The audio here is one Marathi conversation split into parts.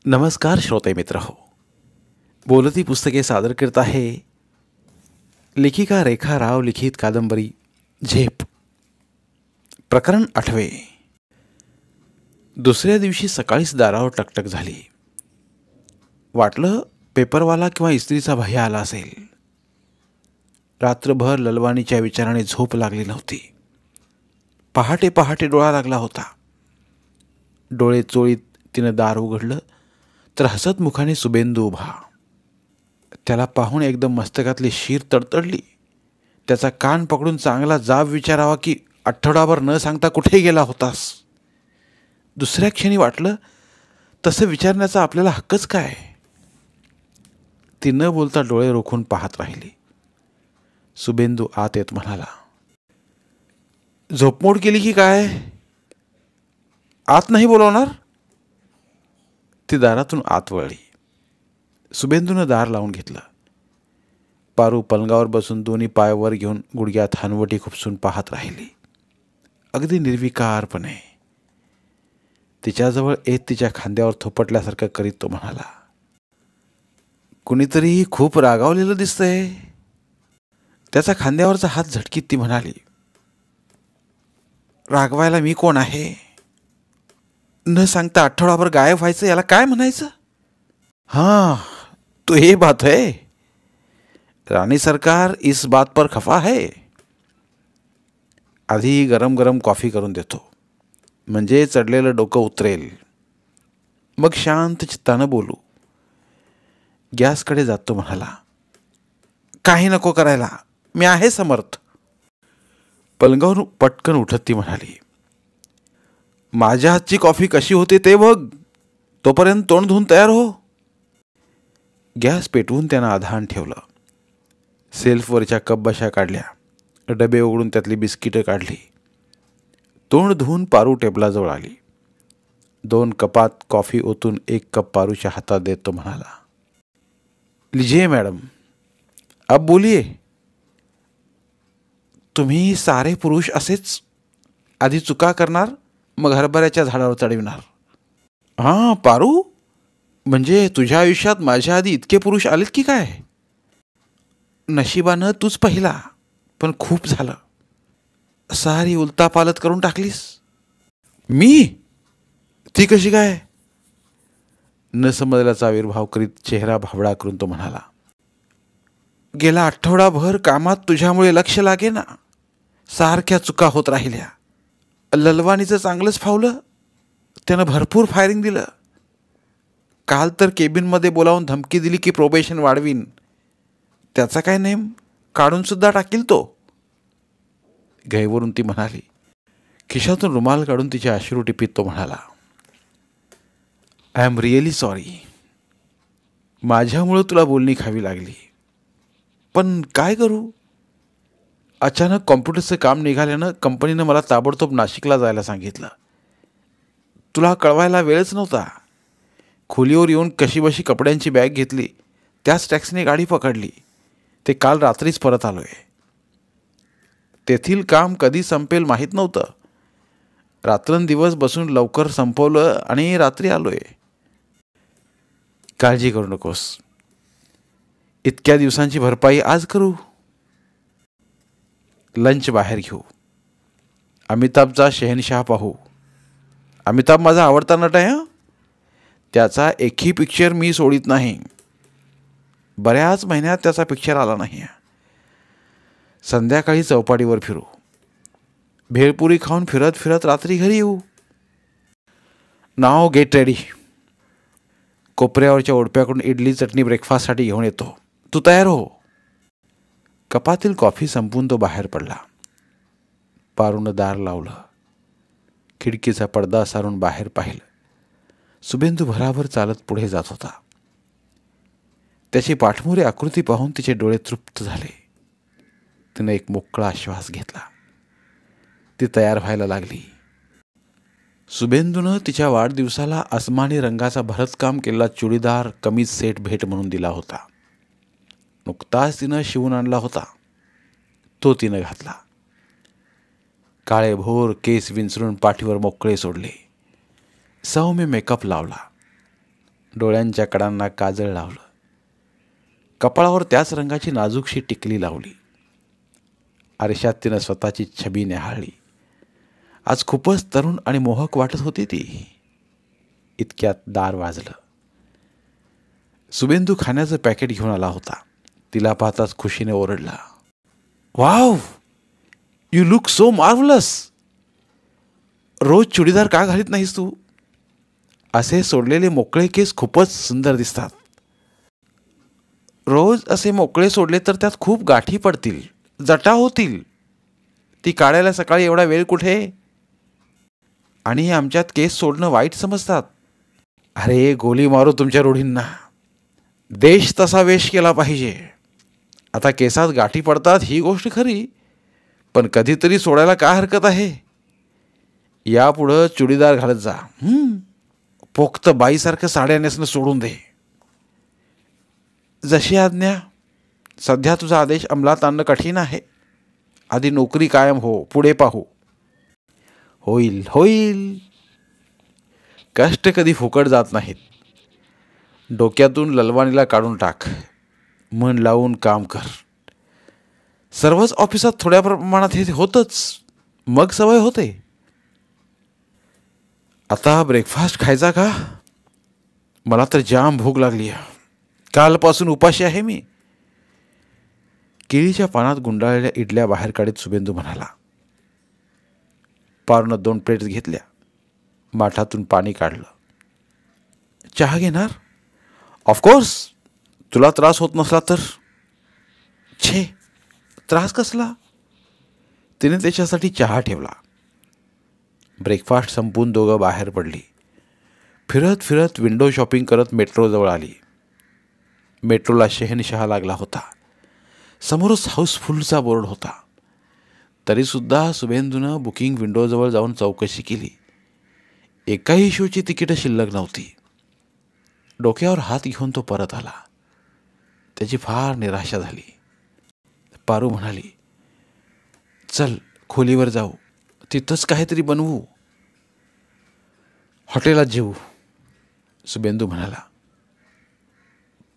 नमस्कार श्रोते मित्र हो. बोलती पुस्तके सादर करत आहे लेखिका रेखा राव लिखित कादंबरी झेप. प्रकरण 8. दुसऱ्या दिवशी सकाळीच दारावर टकटक झाली. वाटलं पेपरवाला किंवा इस्त्रीचा भैया आला असेल. रात्रभर ललवाणीच्या विचाराने झोप लागली नव्हती. पहाटे पहाटे डोळा लागला होता. डोळे चोळीत तिनं दार उघडलं तर हसत मुखाने सुबेंदू उभा. त्याला पाहून एकदम मस्तकातली शीर तडतडली. त्याचा कान पकडून चांगला जाब विचारावा की आठवडाभर न सांगता कुठे गेला होतास. दुसऱ्या क्षणी वाटलं तसं विचारण्याचा आपल्याला हक्कच काय. ती न बोलता डोळे रोखून पाहत राहिली. सुबेंदू आत येत म्हणाला, झोपमोड केली की काय? आत नाही बोलवणार? ती दारातून आत वळली. सुबेंदूनं दार लावून घेतलं. पारू पलंगावर बसून दोन्ही पाय वर घेऊन गुडघ्यात हनवटी खुपसून पाहत राहिली. अगदी निर्विकारपणे. तिच्याजवळ येत तिच्या खांद्यावर थोपटल्यासारखं करीत तो म्हणाला, कुणीतरी खूप रागावलेलं दिसतंय. त्याचा खांद्यावरचा हात झटकीत ती म्हणाली, रागवायला मी कोण आहे? न सांगता आठवडाभर गायब व्हायचं याला काय म्हणायचं? हाँ तो ये बात है. रानी सरकार इस बात पर खफा है. आधी गरम गरम कॉफी करून देतो म्हणजे चढलेलं डोकं उतरेल. मग शांत चित्तानं बोलू. गॅसकडे जातो म्हणाला, काही नको करायला, मी आहे समर्थ. पलंगावरून पटकन उठत ती म्हणाली, माझ्या हातची कॉफी कशी होते ते बघ. तोपर्यंत तोंड धुवून तयार हो. गॅस पेटवून त्यानं आधान ठेवलं. सेल्फवरच्या कपबशा काढल्या. डबे उघडून त्यातली बिस्किटं काढली. तोंड धुवून पारू टेबलाजवळ आली. 2 कपात कॉफी ओतून 1 कप पारूच्या हातात देत तो म्हणाला, लीजिए मॅडम, अब बोलिये. तुम्ही सारे पुरुष असेच, आधी चुका करणार मग हरभऱ्याच्या झाडावर चढविणार. हां पारू, म्हणजे तुझ्या आयुष्यात माझ्या आधी इतके पुरुष आलेत की काय? नशिबानं तूच पहिला, पण खूप झालं. सारी उलतापालत करून टाकलीस. मी? ती कशी काय? न समजल्याचा आविर्भाव करीत चेहरा भाबडा करून तो म्हणाला, गेला आठवडाभर कामात तुझ्यामुळे लक्ष लागे ना. सारख्या चुका होत राहिल्या. ललवाणीचं चांगलंच फावलं. त्यानं भरपूर फायरिंग दिलं. काल तर केबिनमध्ये बोलावून धमकी दिली की प्रोबेशन वाढवीन. त्याचा काय नेम, काढून सुद्धा टाकील तो. गैवरून ती म्हणाली. खिशातून रुमाल काढून तिच्या अश्रू टिपीत तो म्हणाला, आय एम रिअली सॉरी. माझ्यामुळं तुला बोलणी खावी लागली. पण काय करू? अचानक कॉम्प्युटरचं काम निघाल्यानं कंपनीनं मला ताबडतोब नाशिकला जायला सांगितलं. तुला कळवायला वेळच नव्हता. खोलीवर येऊन कशीबशी कपड्यांची बॅग घेतली. त्याच टॅक्सीने गाडी पकडली. ते काल रात्रीच परत आलोय. तेथील काम कधी संपेल माहीत नव्हतं. रात्रंदिवस बसून लवकर संपवलं आणि रात्री आलोय. काळजी करू नकोस. इतक्या दिवसांची भरपाई आज करू. लंच बाहेर घेऊ. अमिताभचा शहनशाह पाहू. अमिताभ माझा आवडता नट आहे. त्याचा एकही पिक्चर मी सोडित नाही. बऱ्याच महिन्यात त्याचा पिक्चर आला नाही. संध्याकाळी चौपाटीवर फिरू. भेळपुरी खाऊन फिरत फिरत रात्री घरी येऊ. नाव गेट रेडी. कोपऱ्यावरच्या ओढप्याकडून इडली चटणी ब्रेकफास्टसाठी घेऊन येतो. तू तयार हो. कपातील कॉफी संपून तो बाहेर पडला. पारूनं दार लावलं. खिडकीचा पडदा सारून बाहेर पाहिलं. सुबेंदू भराभर चालत पुढे जात होता. त्याची पाठमोरी आकृती पाहून तिचे डोळे तृप्त झाले. तिने एक मोकळा श्वास घेतला. ती तयार व्हायला लागली. सुबेंदूनं तिच्या वाढदिवसाला आसमानी रंगाचा भरतकाम केलेला चुडीदार कमीज सेट भेट म्हणून दिला होता. नुकताच तिनं शिवून आणला होता. तो तिनं घातला. काळे भोर केस विंचरून पाठीवर मोकळे सोडले. सौम्य मेकअप लावला. डोळ्यांच्या कडांना काजळ लावलं. कपाळावर त्याच रंगाची नाजूकशी टिकली लावली. आरशात तिनं स्वतःची छबी न्याहाळली. आज खूपच तरुण आणि मोहक वाटत होती ती. इतक्यात दार वाजलं. सुबेंदू खाण्याचं पॅकेट घेऊन आला होता. तिला पाहताच खुशीने ओरडला, wow, you look so marvellous. रोज चुडीदार का घालीत नाहीस तू? असे सोडलेले मोकळे केस खूपच सुंदर दिसतात. रोज असे मोकळे सोडले तर त्यात खूप गाठी पडतील, जटा होतील. ती काढायला सकाळी एवढा वेळ कुठे? आणि आमच्यात केस सोडणं वाईट समजतात. अरे गोली मारू तुमच्या रूढींना. देश तसा वेश केला पाहिजे. आता केसात गाठी पडतात ही गोष्ट खरी, पण कधीतरी सोडायला काय हरकत आहे? यापुढं चुडीदार घालत जा. पोक्त बाईसारखं साड्या नेसणं सोडून दे. जशी आज्ञा. सध्या तुझा आदेश अंमलात आणणं कठीण आहे. आधी नोकरी कायम हो, पुढे पाहू. होईल होईल. कष्ट कधी फुकट जात नाहीत. डोक्यातून ललवाणीला काढून टाक. मन लावून काम कर. सर्वच ऑफिसात थोड्या प्रमाणात हे होतच, मग सवय होते. आता ब्रेकफास्ट खायचा का? मला तर जाम भूक लागली आहे. कालपासून उपाशी आहे मी. केळीच्या पानात गुंडाळलेल्या इडल्या बाहेर काढीत सुबेंदू म्हणाला. पारूनं 2 प्लेट्स घेतल्या. माठातून पाणी काढलं. चहा घेणार? ऑफकोर्स. तुला त्रास होत नसला तर. छे, त्रास कसला? तिने त्याच्यासाठी चहा ठेवला. ब्रेकफास्ट संपून दोघं बाहेर पडली. फिरत फिरत विंडो शॉपिंग करत मेट्रोजवळ आली. मेट्रोला शहनशहा लागला होता. समोरच हाऊसफुलचा बोर्ड होता. तरीसुद्धा सुबेंदूनं बुकिंग विंडोजवळ जाऊन चौकशी केली. एकाही शोची तिकीटं शिल्लक नव्हती. डोक्यावर हात घेऊन तो परत आला. त्याची फार निराशा झाली. पारू म्हणाली, चल खोलीवर जाऊ, तिथंच काहीतरी बनवू. हॉटेलात जेवू. सुबेंदू म्हणाला,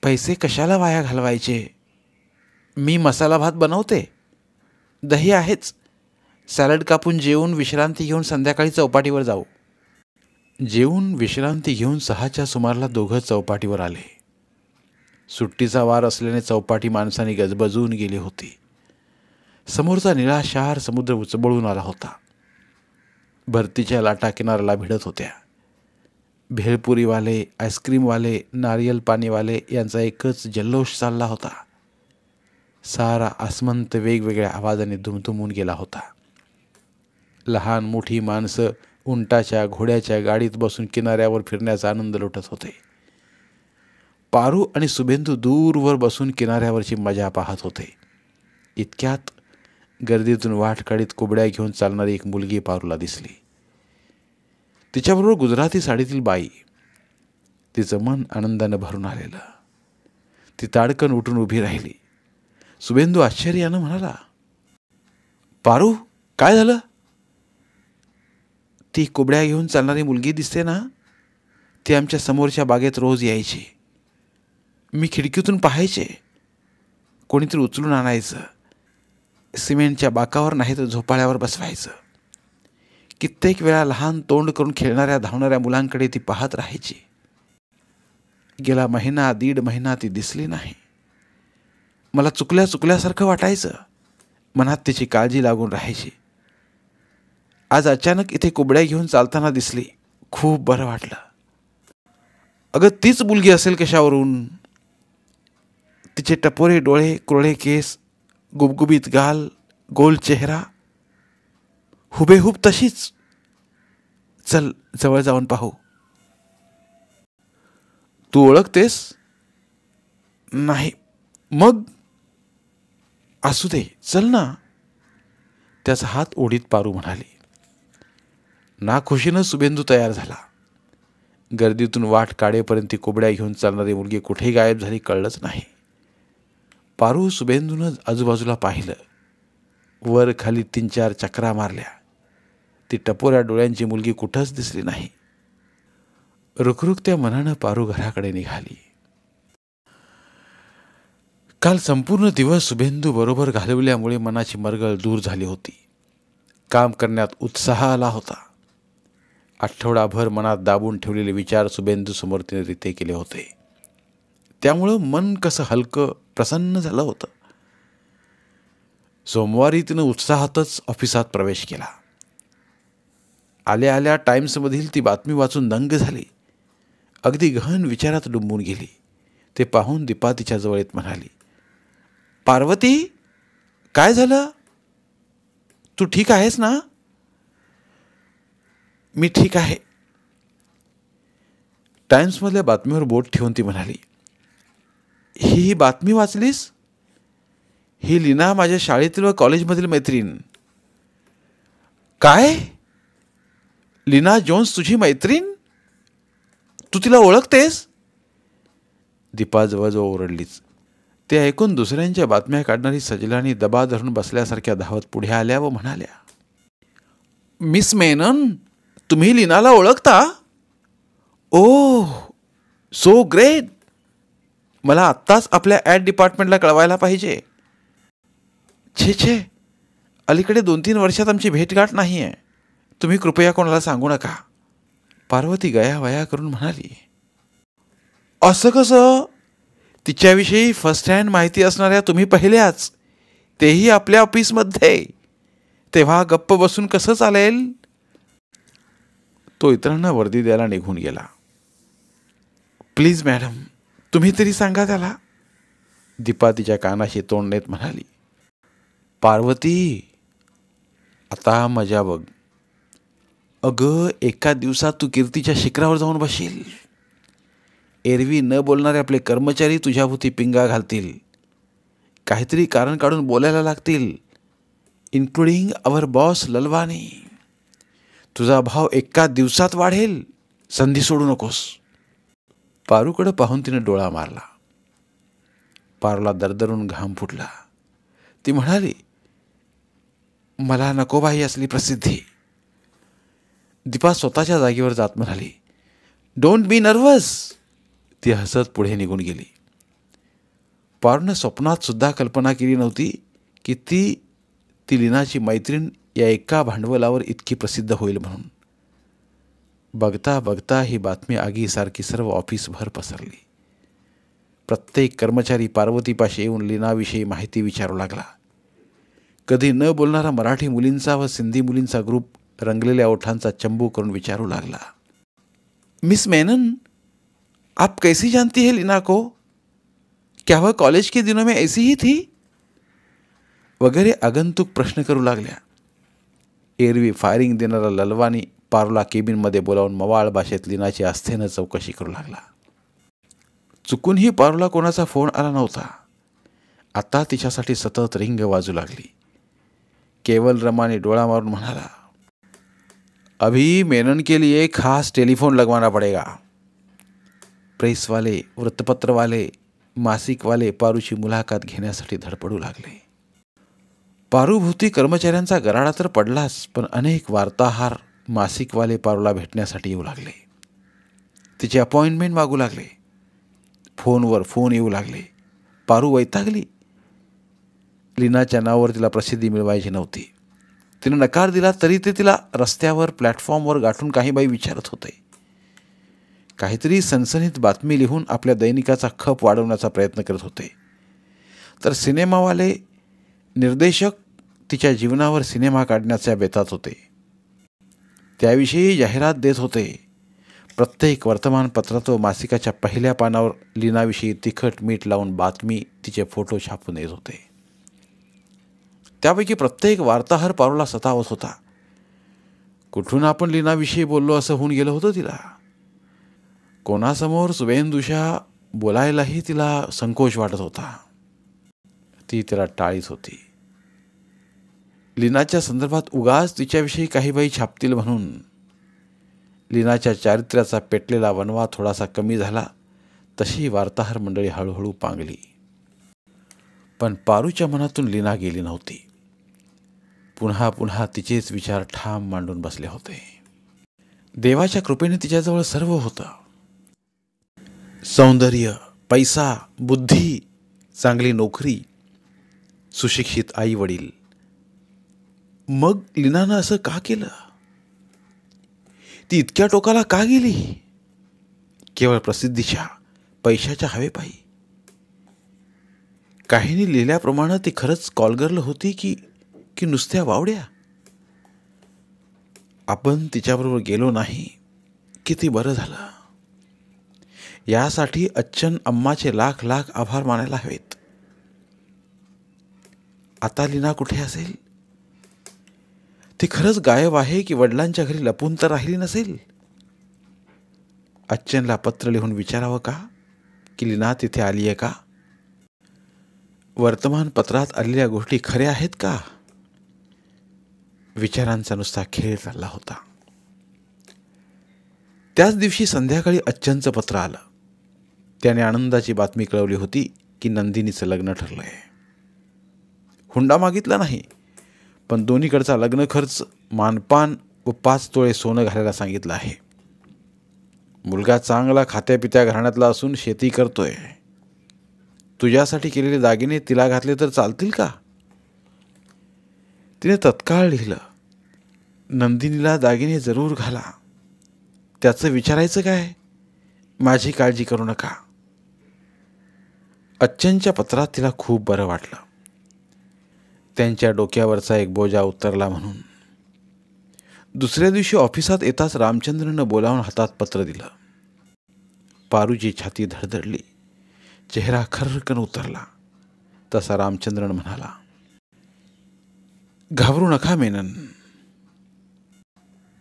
पैसे कशाला वाया घालवायचे? मी मसाला भात बनवते, दही आहेच. सॅलड कापून जेवून विश्रांती घेऊन संध्याकाळी चौपाटीवर जाऊ. जेवून विश्रांती घेऊन 6च्या सुमाराला दोघं चौपाटीवर आले. सुट्टीचा वार असल्याने चौपाटी माणसाने गजबजून गेली होती. समोरचा निळाशार समुद्र उचबळून आला होता. भरतीच्या लाटा किनाऱ्याला भिडत होत्या. भेळपुरीवाले, आईस्क्रीमवाले, नारियल पाणीवाले यांचा एकच जल्लोष चालला होता. सारा आसमंत वेगवेगळ्या आवाजाने दुमदुमून गेला होता. लहान मोठी माणसं उंटाच्या घोड्याच्या गाडीत बसून किनाऱ्यावर फिरण्याचा आनंद लुटत होते. पारू आणि सुबेंदू दूरवर बसून किनाऱ्यावरची मजा पाहत होते. इतक्यात गर्दीतून वाट काढीत कोबड्या घेऊन चालणारी एक मुलगी पारूला दिसली. तिच्याबरोबर गुजराती साडीतील बाई. तिचं मन आनंदानं भरून आलेलं. ती ताडकन उठून उभी राहिली. सुबेंदू आश्चर्यानं म्हणाला, पारू, काय झालं? ती कोबड्या घेऊन चालणारी मुलगी दिसते ना, ती आमच्या समोरच्या बागेत रोज यायची. मी खिडकीतून पाहायचे. कोणीतरी उचलून आणायचं. सिमेंटच्या बाकावर नाही तर झोपाळ्यावर बसवायचं. कित्येक वेळा लहान तोंड करून खेळणाऱ्या धावणाऱ्या मुलांकडे ती पाहत राहायची. गेला महिना 1.5 महिना ती दिसली नाही. मला चुकल्यासारखं वाटायचं. मनात तिची काळजी लागून राहायची. आज अचानक इथे कोबड्या घेऊन चालताना दिसली. खूप बरं वाटलं. अगं, तीच मुलगी असेल कशावरून? तिचे टपोरे डोळे, कुरळे केस, गुबगुबीत गाल, गोल चेहरा, हुबेहूब तशीच. चल जवळ जाऊन पाहू. तू ओळखतेस? नाही. मग असू दे, चल ना. त्याचा हात ओढीत पारू म्हणाली. नाखुशीनं सुबेंदू तयार झाला. गर्दीतून वाट काढेपर्यंत ती कोबड्या घेऊन चालणारी मुलगी कुठे गायब झाली कळलंच नाही. पारू सुबेंदूनं आजूबाजूला पाहिलं. वर खाली 3-4 चक्रा मारल्या. ती टपोऱ्या डोळ्यांची मुलगी कुठंच दिसली नाही. रुखरुखत्या मनानं पारू घराकडे निघाली. काल संपूर्ण दिवस शुभेंदू बरोबर घालवल्यामुळे मनाची मरगळ दूर झाली होती. काम करण्यात उत्साह आला होता. आठवडाभर मनात दाबून ठेवलेले विचार शुभेंदू समोर तिने रिते केले होते. त्यामुळं मन कसं हलकं प्रसन्न झालं होतं. सोमवारी तिनं उत्साहातच ऑफिसात प्रवेश केला. आल्या आल्या टाइम्समधील ती बातमी वाचून दंग झाली. अगदी गहन विचारात डुंबून गेली. ते पाहून दीपा तिच्या जवळ येत म्हणाली, पार्वती, काय झालं? तू ठीक आहेस ना? मी ठीक आहे. टाइम्समधल्या बातमीवर बोट ठेवून ती म्हणाली, ही बातमी वाचलीस? ही लीना माझ्या शाळेतील व कॉलेजमधील मैत्रीण. काय? लीना जोन्स तुझी मैत्रीण? तू तिला ओळखतेस? दीपा जवळजवळ ओरडलीच. ते ऐकून दुसऱ्यांच्या बातम्या काढणारी सजलानी दबा धरून बसल्यासारख्या धावत पुढे आल्या व म्हणाल्या, मिस मेनन, तुम्ही लीनाला ओळखता? ओह, सो ग्रेट. मला आत्ताच आपल्या ॲड डिपार्टमेंटला कळवायला पाहिजे. छे छे, अलीकडे 2-3 वर्षात आमची भेटगाठ नाही आहे. तुम्ही कृपया कोणाला सांगू नका. पार्वती गयावया करून म्हणाली. असं कसं? तिच्याविषयी फर्स्ट हँड माहिती असणाऱ्या तुम्ही पहिल्याच, तेही आपल्या ऑफिसमध्ये. तेव्हा गप्प बसून कसं चालेल? तो इतरांना वर्दी द्यायला निघून गेला. प्लीज मॅडम, तुम्ही तरी सांगा त्याला, दीपा तिच्या कानाशी तोंड नेत म्हणाली. पार्वती, आता मजा बघ. अगं, एका दिवसात तू कीर्तीच्या शिखरावर जाऊन बसशील. एरवी न बोलणारे आपले कर्मचारी तुझ्याभोवती पिंगा घालतील. काहीतरी कारण काढून बोलायला लागतील, इन्क्लुडिंग अवर बॉस ललवानी. तुझा भाव एका दिवसात वाढेल. संधी सोडू नकोस. पारूकडं पाहून तिने डोळा मारला. पारूला दरदरून घाम फुटला. ती म्हणाली, मला नको बाई असली प्रसिद्धी. दीपा स्वतःच्या जागेवर जात म्हणाली, डोंट बी नर्वस. ती हसत पुढे निघून गेली. पारूनं स्वप्नात सुद्धा कल्पना केली नव्हती की ती लीनाची मैत्रीण या एका भांडवलावर इतकी प्रसिद्ध होईल म्हणून. बघता बघता ही बातमी आगीसारखी सर्व ऑफिसभर पसरली. प्रत्येक कर्मचारी पार्वतीपाशी येऊन लीनाविषयी माहिती विचारू लागला. कधी न बोलणारा मराठी मुलींचा व सिंधी मुलींचा ग्रुप रंगलेल्या ओठांचा चंबू करून विचारू लागला, मिस मेनन, आप कैसी जानती है लीना को? क्या वह कॉलेज के दिनों में ऐसी ही थी? वगैरे आगंतुक प्रश्न करू लागल्या. एरवी फायरिंग देणारा ललवानी पारूला केबिनमध्ये बोलावून मवाळ भाषेत लीनाची आस्थेनं चौकशी करू लागला. चुकूनही पारूला कोणाचा फोन आला नव्हता. आता तिच्यासाठी सतत रिंग वाजू लागली. केवल रमाने डोळा मारून म्हणाला, अभी मेनन के लिए खास टेलीफोन लगवाना पड़ेगा. प्रेस वाले, वृत्तपत्र वाले, मासिक वाले पारूची मुलाखत घेण्यासाठी धडपडू लागले. पारूभोवती कर्मचाऱ्यांचा गराडा तर पडलाच, पण अनेक वार्ताहर, मासिकवाले पारूला भेटण्यासाठी येऊ लागले. तिची अपॉइंटमेंट मागू लागले. फोनवर फोन येऊ लागले. पारू वैतागली. लीनाच्या नावावर तिला प्रसिद्धी मिळवायची नव्हती. तिने नकार दिला तरी ते तिला रस्त्यावर, प्लॅटफॉर्मवर गाठून काही बाई विचारत होते. काहीतरी सनसनीत बातमी लिहून आपल्या दैनिकाचा खप वाढवण्याचा प्रयत्न करत होते. तर सिनेमावाले, निर्देशक तिच्या जीवनावर सिनेमा काढण्याच्या बेतात होते. त्याविषयी जाहिरात देत होते. प्रत्येक वर्तमानपत्रात व मासिकाच्या पहिल्या पानावर लीनाविषयी तिखट मीठ लावून बातमी, तिचे फोटो छापून येत होते. त्यापैकी प्रत्येक वार्ताहर पारूला सतावत होता. कुठून आपण लीनाविषयी बोललो असं होऊन गेलं होतं तिला. कोणासमोर शुभेंदूशा बोलायलाही तिला संकोच वाटत होता. ती तिला टाळीत होती. लीनाच्या संदर्भात उगाच तिच्याविषयी काही बाई छापतील म्हणून. लीनाच्या चारित्र्याचा पेटलेला वनवा थोडासा कमी झाला तशी वार्ताहर मंडळी हळूहळू पांगली. पण पारूच्या मनातून लीना गेली नव्हती. पुन्हा पुन्हा तिचेच विचार ठाम मांडून बसले होते. देवाच्या कृपेने तिच्याजवळ सर्व होतं. सौंदर्य, पैसा, बुद्धी, चांगली नोकरी, सुशिक्षित आई वडील. मग लीनानं असं का केलं? ती इतक्या टोकाला का गेली? केवळ प्रसिद्धीच्या, पैशाच्या हवेपायी. काहींनी लिहिल्याप्रमाणे ती खरंच कॉलगर्ल होती की नुसत्या वावड्या? आपण तिच्याबरोबर गेलो नाही किती बरं झालं. यासाठी अच्छन अम्माचे लाख लाख आभार मानायला हवेत. आता लीना कुठे असेल? ती खरंच गायब आहे की वडिलांच्या घरी लपून तर राहिली नसेल? अच्छनला पत्र लिहून विचारावं का की लीना तिथे आली आहे का? वर्तमानपत्रात आलेल्या गोष्टी खऱ्या आहेत का? विचारांचा नुसता खेळ चालला होता. त्याच दिवशी संध्याकाळी अच्छनचं पत्र आलं. त्याने आनंदाची बातमी कळवली होती की नंदिनीचं लग्न ठरलंय. हुंडा मागितला नाही, पण दोन्हीकडचा लग्न खर्च, मानपान व 5 तोळे सोनं घालायला सांगितलं आहे. मुलगा चांगला खात्यापित्या घराण्यातला असून शेती करतोय. तुझ्यासाठी केलेले दागिने तिला घातले तर चालतील का? तिने तत्काळ लिहिलं, नंदिनीला दागिने जरूर घाला. त्याचं विचारायचं काय? माझी काळजी करू नका. अच्छनच्या पत्रात तिला खूप बरं वाटलं. त्यांच्या डोक्यावरचा एक बोजा उतरला म्हणून. दुसऱ्या दिवशी ऑफिसात येताच रामचंद्रनं बोलावून हातात पत्र दिलं. पारूची छाती धडधडली, चेहरा खर्रकन उतरला. तसा रामचंद्रन म्हणाला, घाबरू नका मेनन,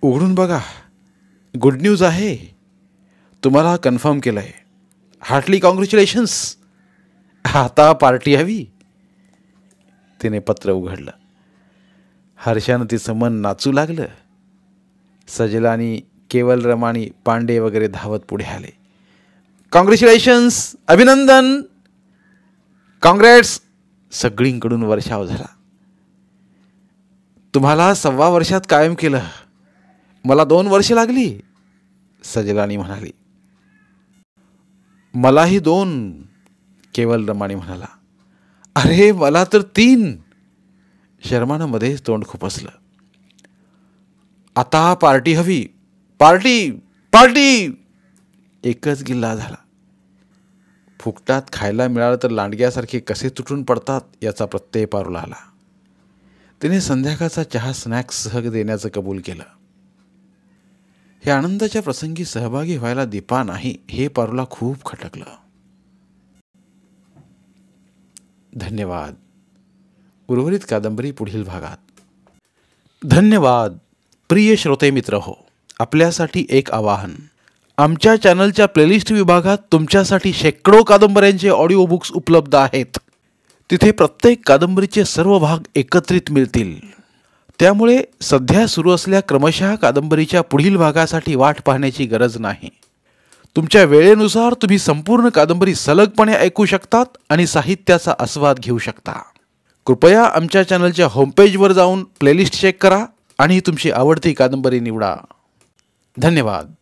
उघडून बघा, गुड न्यूज आहे. तुम्हाला कन्फर्म केलंय. Hartley congratulations. आता पार्टी हवी. तिने पत्र उघडलं. हर्षानं तिचं मन नाचू लागलं. सजला आणि केवल रमाणी, पांडे वगैरे धावत पुढे आले. कॉंग्रॅच्युलेशन्स, अभिनंदन, कॉंग्रॅट्स. सगळींकडून वर्षाव झाला. तुम्हाला 1.25 वर्षात कायम केलं, मला 2 वर्ष लागली. सजलानी म्हणाली. मलाही 2. केवल रमाणी म्हणाला. अरे मला तर 3. शर्मानं मध्येच तोंड खुपसलं. आता पार्टी हवी, पार्टी पार्टी. एकच गिल्ला झाला. फुकटात खायला मिळालं तर लांडग्यासारखे कसे तुटून पडतात याचा प्रत्यय पारूला आला. तिने संध्याकाळचा चहा स्नॅक्स सह देण्याचं कबूल केलं. हे आनंदाच्या प्रसंगी सहभागी व्हायला दीपा नाही हे पारूला खूप खटकलं. धन्यवाद. उर्वरित कादंबरी पुढील भागात. धन्यवाद. प्रिय श्रोते मित्र हो, आपल्यासाठी एक आवाहन. आमच्या चॅनलच्या प्लेलिस्ट विभागात तुमच्यासाठी शेकडो कादंबऱ्यांचे ऑडिओ बुक्स उपलब्ध आहेत. तिथे प्रत्येक कादंबरीचे सर्व भाग एकत्रित मिळतील. त्यामुळे सध्या सुरू असलेल्या क्रमशः कादंबरीच्या पुढील भागासाठी वाट पाहण्याची गरज नाही. तुमच्या वेळेनुसार तुम्ही संपूर्ण कादंबरी सलगपणे ऐकू शकतात आणि साहित्याचा आस्वाद घेऊ शकता. कृपया आमच्या चॅनलच्या होमपेजवर जाऊन प्लेलिस्ट चेक करा आणि तुमची आवडती कादंबरी निवडा. धन्यवाद.